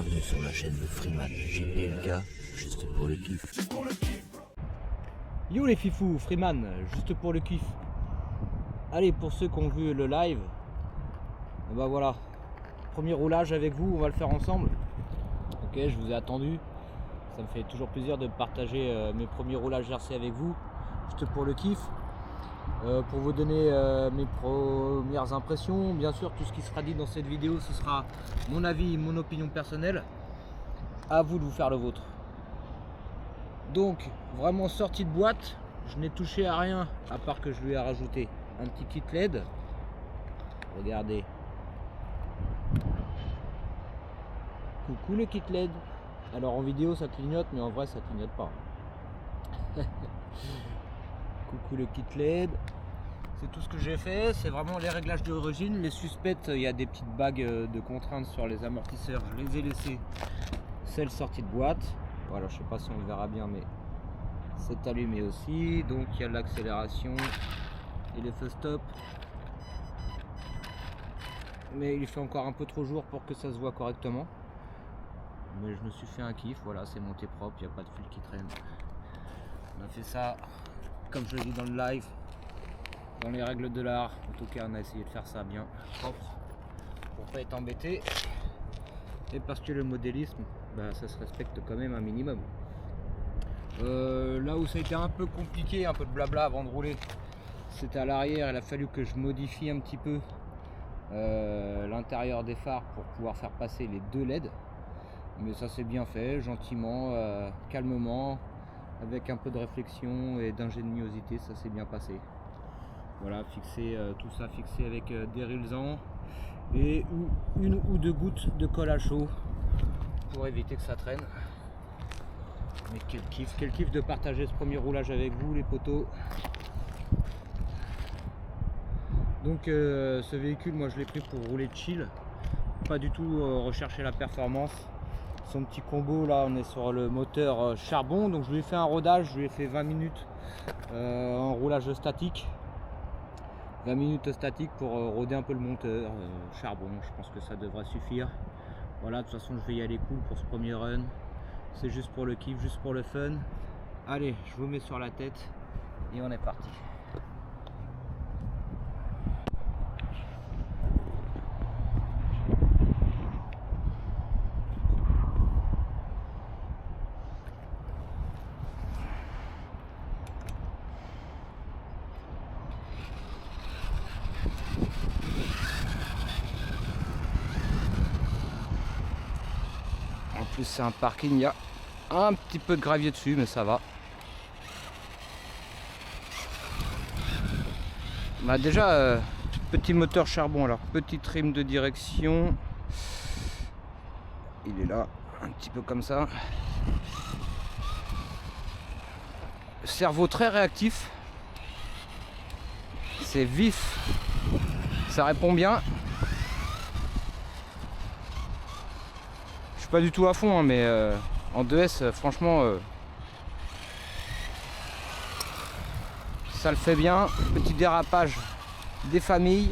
Bienvenue sur la chaîne de Freeman JPLK, juste pour le kiff. Yo les fifous, Freeman, juste pour le kiff. Allez, pour ceux qui ont vu le live, bah voilà, premier roulage avec vous, on va le faire ensemble. Ok, je vous ai attendu. Ça me fait toujours plaisir de partager mes premiers roulages RC avec vous, juste pour le kiff. Pour vous donner mes premières impressions, bien sûr tout ce qui sera dit dans cette vidéo ce sera mon avis, mon opinion personnelle, à vous de vous faire le vôtre. Donc vraiment sortie de boîte, je n'ai touché à rien à part que je lui ai rajouté un petit kit LED. Regardez, coucou le kit LED. Alors en vidéo ça clignote mais en vrai ça clignote pas. Coucou le kit LED, c'est tout ce que j'ai fait, c'est vraiment les réglages d'origine. Les suspects, il y a des petites bagues de contraintes sur les amortisseurs, je les ai laissées, celle sortie de boîte. Voilà, je sais pas si on le verra bien mais c'est allumé aussi. Donc il y a l'accélération et le feu stop, mais il fait encore un peu trop jour pour que ça se voit correctement, mais je me suis fait un kiff. Voilà, c'est monté propre, il n'y a pas de fil qui traîne. On a fait ça comme je le dis dans le live, dans les règles de l'art. En tout cas on a essayé de faire ça bien propre pour pas être embêté, et parce que le modélisme, bah, ça se respecte quand même un minimum. Là où ça a été un peu compliqué, un peu de blabla avant de rouler, c'était à l'arrière. Il a fallu que je modifie un petit peu l'intérieur des phares pour pouvoir faire passer les deux LED, mais ça s'est bien fait, gentiment, calmement, avec un peu de réflexion et d'ingéniosité, ça s'est bien passé. Voilà, fixé, tout ça fixé avec des rilsans et une ou deux gouttes de colle à chaud pour éviter que ça traîne. Mais quel kiff de partager ce premier roulage avec vous les potos. Donc ce véhicule, moi je l'ai pris pour rouler chill, pas du tout rechercher la performance. Son petit combo là, on est sur le moteur charbon, donc je lui ai fait un rodage, je lui ai fait 20 minutes en roulage statique. 20 minutes statique pour roder un peu le moteur charbon, je pense que ça devrait suffire. Voilà, de toute façon je vais y aller cool pour ce premier run, c'est juste pour le kiff, juste pour le fun. Allez, je vous mets sur la tête et on est parti. En plus c'est un parking, il y a un petit peu de gravier dessus mais ça va. Bah déjà petit moteur charbon, alors petite rime de direction, il est là un petit peu comme ça. Cerveau très réactif, c'est vif, ça répond bien. Pas du tout à fond hein, mais en 2S franchement ça le fait bien. Petit dérapage des familles.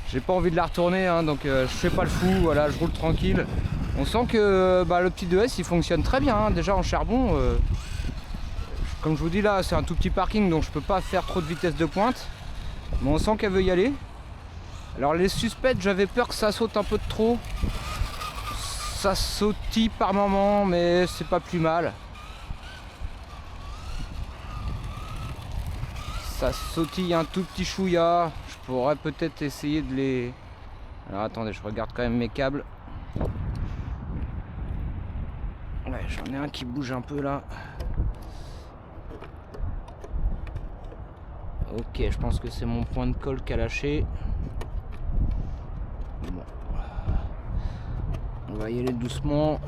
J'ai pas envie de la retourner hein, donc je fais pas le fou, voilà, je roule tranquille. On sent que le petit 2S il fonctionne très bien hein. Déjà en charbon, comme je vous dis là c'est un tout petit parking donc je peux pas faire trop de vitesse de pointe, mais on sent qu'elle veut y aller. Alors les suspects, j'avais peur que ça saute un peu de trop. Ça sautille par moment, mais c'est pas plus mal. Ça sautille un tout petit chouïa. Je pourrais peut-être essayer de les... Alors attendez, je regarde quand même mes câbles. Ouais, j'en ai un qui bouge un peu là. Ok, je pense que c'est mon point de colle qui a lâché. Bon. On va y aller doucement.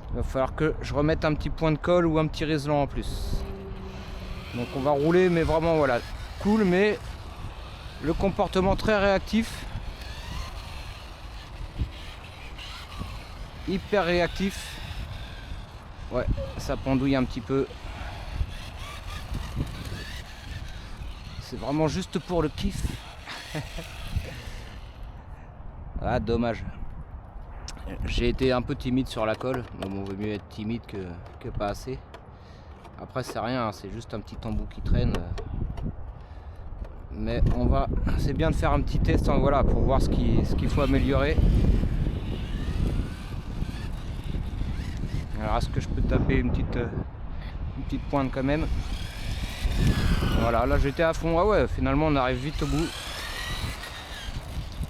Il va falloir que je remette un petit point de colle ou un petit réselant en plus. Donc on va rouler, mais vraiment voilà, cool, mais le comportement très réactif. Hyper réactif. Ouais, ça pendouille un petit peu. C'est vraiment juste pour le kiff. Ah, dommage. J'ai été un peu timide sur la colle, donc on vaut mieux être timide que pas assez. Après c'est rien, hein, c'est juste un petit embout qui traîne. Mais c'est bien de faire un petit test, hein, voilà, pour voir ce qu'il faut améliorer. Alors est-ce que je peux taper une petite pointe quand même? Voilà, là j'étais à fond. Ah ouais, finalement on arrive vite au bout.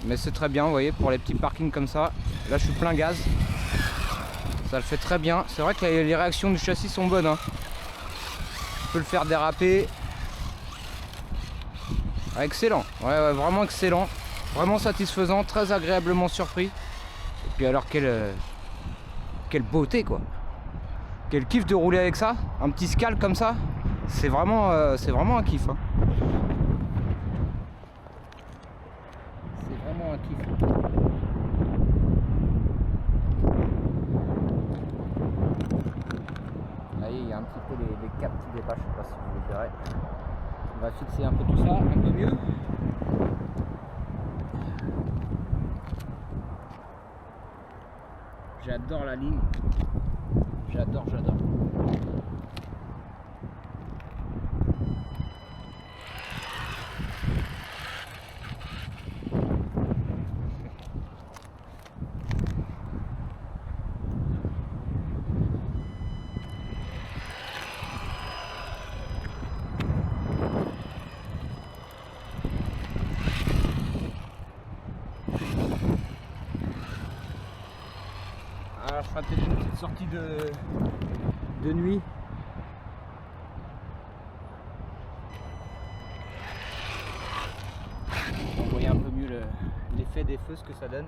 Mais c'est très bien, vous voyez, pour les petits parkings comme ça. Là je suis plein gaz. Ça le fait très bien. C'est vrai que les réactions du châssis sont bonnes, hein. Je peux le faire déraper. Ah, excellent, ouais, vraiment excellent. Vraiment satisfaisant, très agréablement surpris. Et puis alors quelle beauté quoi. Quel kiff de rouler avec ça. Un petit Scal comme ça. C'est vraiment un kiff, hein. C'est vraiment un kiff. Là il y a un petit peu les caps qui dépassent, je sais pas si vous les verrez. On va fixer un peu tout ça, un peu mieux. J'adore la ligne. J'adore. Alors je ferai peut-être une petite sortie de nuit. Vous voyez un peu mieux l'effet des feux, ce que ça donne.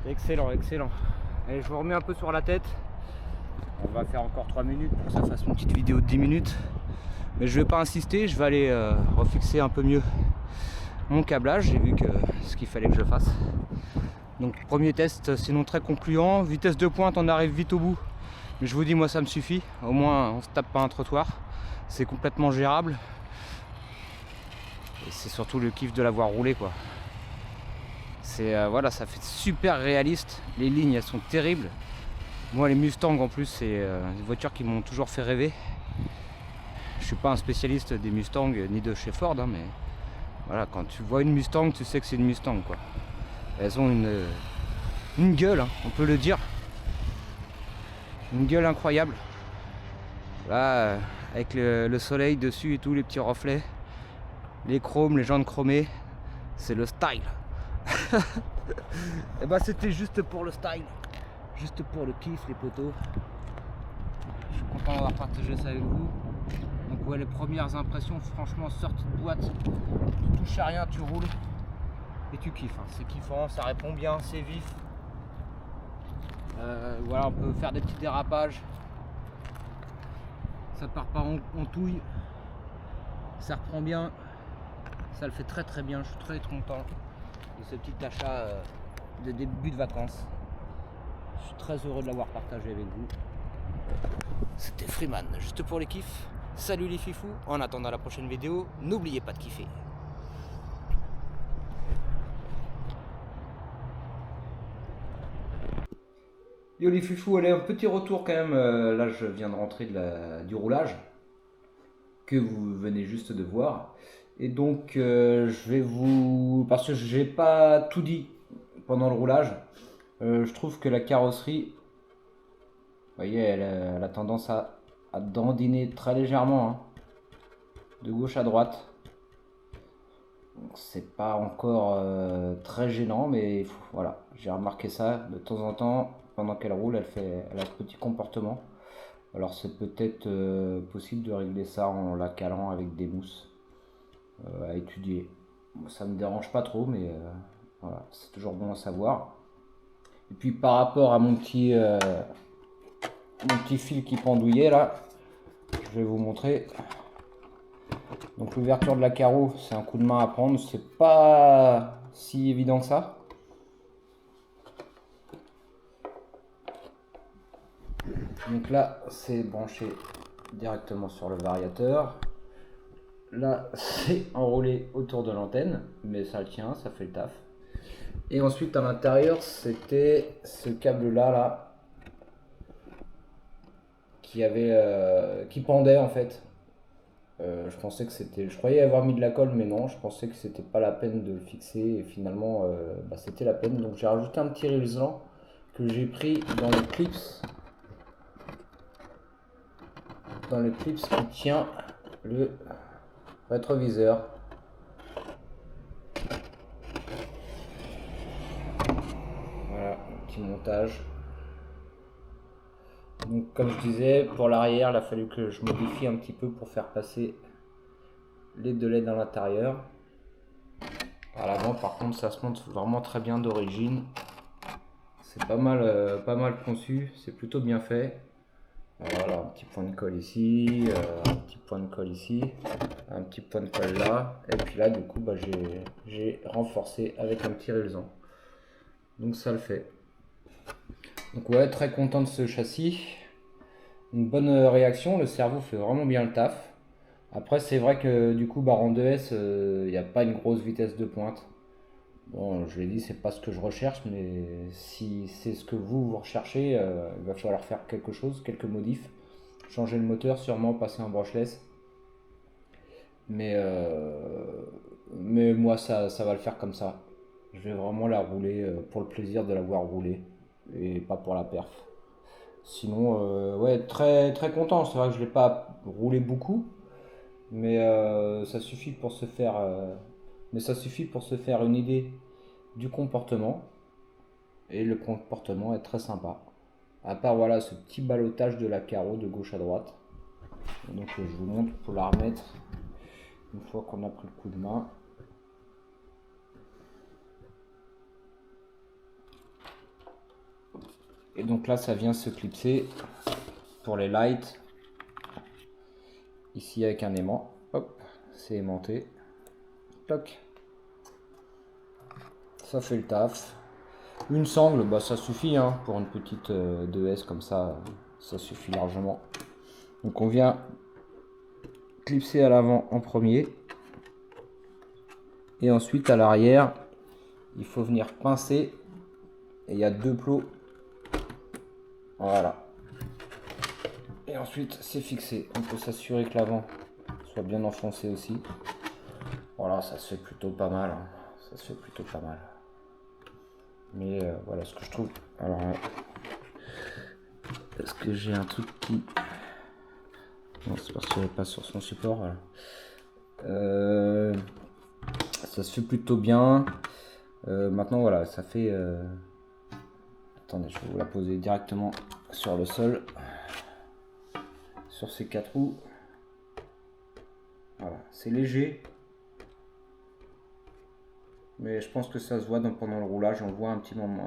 Excellent. Allez, je vous remets un peu sur la tête. On va faire encore 3 minutes pour que ça fasse une petite vidéo de 10 minutes. Mais je vais pas insister, je vais aller refixer un peu mieux mon câblage. J'ai vu que ce qu'il fallait que je fasse. Donc premier test, sinon très concluant. Vitesse de pointe, on arrive vite au bout. Mais je vous dis, moi ça me suffit. Au moins on se tape pas un trottoir. C'est complètement gérable. Et c'est surtout le kiff de l'avoir roulé quoi. C'est voilà, ça fait super réaliste. Les lignes elles sont terribles. Moi les Mustangs en plus c'est des voitures qui m'ont toujours fait rêver. Je suis pas un spécialiste des Mustangs ni de chez Ford, hein, mais voilà, quand tu vois une Mustang, tu sais que c'est une Mustang quoi. Elles ont une gueule, hein, on peut le dire. Une gueule incroyable. Là, avec le soleil dessus et tout, les petits reflets, les chromes, les jantes chromées, c'est le style. Et bah c'était juste pour le style, juste pour le kiff les potos. Je suis content d'avoir partagé ça avec vous. Donc ouais, les premières impressions, franchement, sortie de boîte, tu touches à rien, tu roules et tu kiffes, hein. C'est kiffant, ça répond bien, c'est vif. Voilà, on peut faire des petits dérapages. Ça part pas en touille. Ça reprend bien. Ça le fait très bien. Je suis très content de ce petit achat de début de vacances. Je suis très heureux de l'avoir partagé avec vous. C'était Freeman, juste pour les kiffs. Salut les fifous. En attendant la prochaine vidéo, n'oubliez pas de kiffer. Yo les fifous, allez, un petit retour quand même. Là, je viens de rentrer du roulage que vous venez juste de voir. Et donc, je vais parce que j'ai pas tout dit pendant le roulage. Je trouve que la carrosserie, vous voyez, elle a tendance à dandiner très légèrement, hein, de gauche à droite. C'est pas encore très gênant, mais voilà, j'ai remarqué ça de temps en temps. Pendant qu'elle roule, elle a ce petit comportement. Alors c'est peut-être possible de régler ça en la calant avec des mousses à étudier. Bon, ça me dérange pas trop, mais voilà, c'est toujours bon à savoir. Et puis par rapport à mon petit fil qui pendouillait là, je vais vous montrer. Donc l'ouverture de la carreau, c'est un coup de main à prendre, c'est pas si évident que ça. Donc là, c'est branché directement sur le variateur. Là, c'est enroulé autour de l'antenne, mais ça le tient, ça fait le taf. Et ensuite, à l'intérieur, c'était ce câble-là, qui pendait en fait. Je pensais que c'était, je croyais avoir mis de la colle, mais non, je pensais que c'était pas la peine de le fixer. Et finalement, c'était la peine. Donc j'ai rajouté un petit résistant que j'ai pris dans le clips, qui tient le rétroviseur. Voilà, un petit montage. Donc comme je disais, pour l'arrière, il a fallu que je modifie un petit peu pour faire passer les deux LED à l'intérieur. À l'avant, par contre, ça se monte vraiment très bien d'origine. C'est pas mal conçu, c'est plutôt bien fait. Voilà, un petit point de colle ici, un petit point de colle ici, un petit point de colle là, et puis là du coup j'ai renforcé avec un petit résistant. Donc ça le fait. Donc ouais, très content de ce châssis. Une bonne réaction, le cerveau fait vraiment bien le taf. Après c'est vrai que du coup en 2S, il n'y a pas une grosse vitesse de pointe. Bon, je l'ai dit, c'est pas ce que je recherche, mais si c'est ce que vous recherchez, il va falloir faire quelque chose, quelques modifs. Changer le moteur, sûrement passer en brushless. Mais moi, ça va le faire comme ça. Je vais vraiment la rouler pour le plaisir de la voir rouler et pas pour la perf. Sinon, ouais, très, très content. C'est vrai que je l'ai pas roulé beaucoup, mais ça suffit pour se faire. Ça suffit pour se faire une idée du comportement, et le comportement est très sympa, à part voilà ce petit ballottage de la carreau de gauche à droite. Donc je vous montre pour la remettre une fois qu'on a pris le coup de main. Et donc là ça vient se clipser pour les lights ici avec un aimant. Hop, c'est aimanté. Toc. Ça fait le taf. Une sangle, ça suffit hein, pour une petite 2S comme ça suffit largement. Donc on vient clipser à l'avant en premier, et ensuite à l'arrière il faut venir pincer, et il y a deux plots, voilà, et ensuite c'est fixé. On peut s'assurer que l'avant soit bien enfoncé aussi. Voilà, ça se fait plutôt pas mal hein. Ça se fait plutôt pas mal. Mais voilà ce que je trouve. Alors, est-ce que j'ai un truc qui... Non, c'est parce qu'il n'est pas sur son support. Voilà. Ça se fait plutôt bien. Maintenant, voilà, ça fait... Attendez, je vais vous la poser directement sur le sol. Sur ces 4 roues. Voilà, c'est léger. Mais je pense que ça se voit pendant le roulage. On le voit un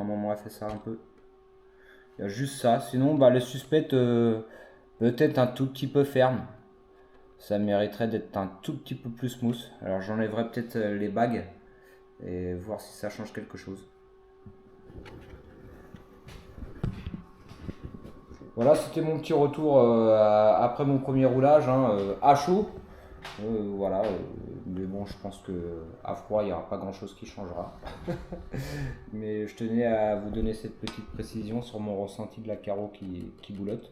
moment, elle fait ça un peu. Il y a juste ça. Sinon, les suspectes, peut-être un tout petit peu ferme. Ça mériterait d'être un tout petit peu plus smooth. Alors j'enlèverai peut-être les bagues et voir si ça change quelque chose. Voilà, c'était mon petit retour après mon premier roulage hein, à chaud. Voilà, mais bon, je pense que à froid il n'y aura pas grand chose qui changera. Mais je tenais à vous donner cette petite précision sur mon ressenti de la carreau qui boulotte,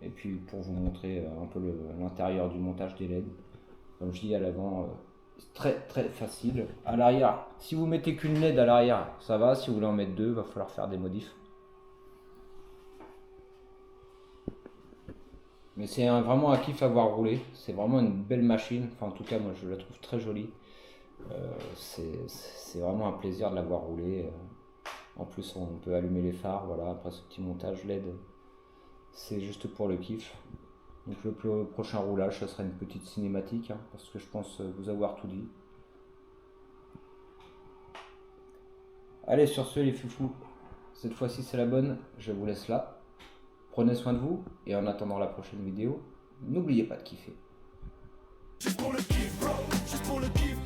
et puis pour vous montrer un peu l'intérieur du montage des LED. Comme je dis, à l'avant c'est très très facile. À l'arrière, si vous mettez qu'une LED à l'arrière ça va, si vous voulez en mettre deux il va falloir faire des modifs. Mais c'est vraiment un kiff à voir rouler, c'est vraiment une belle machine, enfin en tout cas moi je la trouve très jolie. C'est vraiment un plaisir de la voir rouler. En plus on peut allumer les phares, voilà, après ce petit montage LED, c'est juste pour le kiff. Donc le prochain roulage ça sera une petite cinématique, hein, parce que je pense vous avoir tout dit. Allez, sur ce les foufous, cette fois-ci c'est la bonne, je vous laisse là. Prenez soin de vous, et en attendant la prochaine vidéo, n'oubliez pas de kiffer. Juste pour le kiff, bro. Juste pour le kiff.